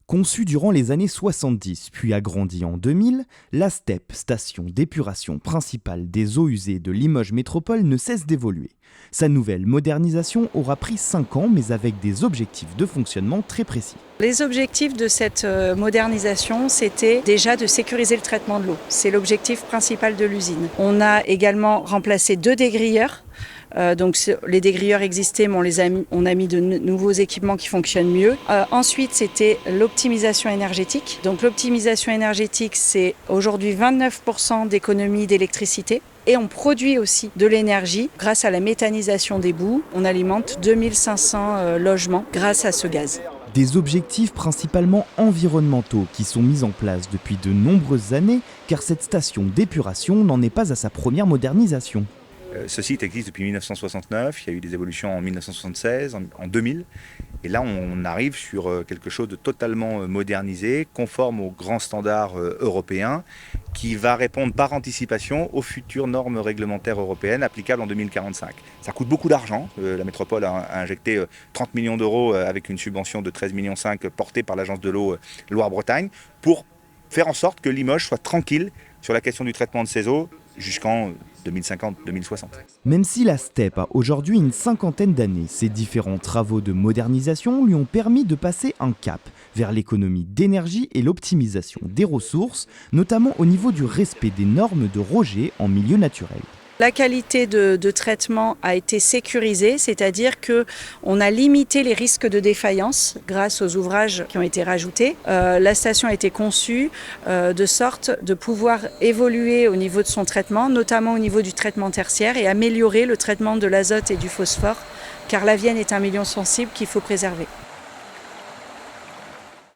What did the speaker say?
Conçue durant les années 70 puis agrandie en 2000, la STEP, station d'épuration principale des eaux usées de Limoges Métropole, ne cesse d'évoluer. Sa nouvelle modernisation aura pris 5 ans, mais avec des objectifs de fonctionnement très précis. Les objectifs de cette modernisation, c'était déjà de sécuriser le traitement de l'eau. C'est l'objectif principal de l'usine. On a également remplacé 2 dégrilleurs. Donc les dégrilleurs existaient, mais on a mis de nouveaux équipements qui fonctionnent mieux. Ensuite, c'était l'optimisation énergétique. Donc l'optimisation énergétique, c'est aujourd'hui 29% d'économie d'électricité. Et on produit aussi de l'énergie grâce à la méthanisation des boues. On alimente 2500 logements grâce à ce gaz. Des objectifs principalement environnementaux qui sont mis en place depuis de nombreuses années, car cette station d'épuration n'en est pas à sa première modernisation. Ce site existe depuis 1969, il y a eu des évolutions en 1976, en 2000, et là on arrive sur quelque chose de totalement modernisé, conforme aux grands standards européens, qui va répondre par anticipation aux futures normes réglementaires européennes applicables en 2045. Ça coûte beaucoup d'argent, la métropole a injecté 30 millions d'euros avec une subvention de 13,5 millions portée par l'agence de l'eau Loire-Bretagne, pour faire en sorte que Limoges soit tranquille sur la question du traitement de ces eaux jusqu'en 2050-2060. Même si la STEP a aujourd'hui une 50aine d'années, ces différents travaux de modernisation lui ont permis de passer un cap vers l'économie d'énergie et l'optimisation des ressources, notamment au niveau du respect des normes de rejet en milieu naturel. La qualité de traitement a été sécurisée, c'est-à-dire qu'on a limité les risques de défaillance grâce aux ouvrages qui ont été rajoutés. La station a été conçue de sorte de pouvoir évoluer au niveau de son traitement, notamment au niveau du traitement tertiaire, et améliorer le traitement de l'azote et du phosphore, car la Vienne est un milieu sensible qu'il faut préserver.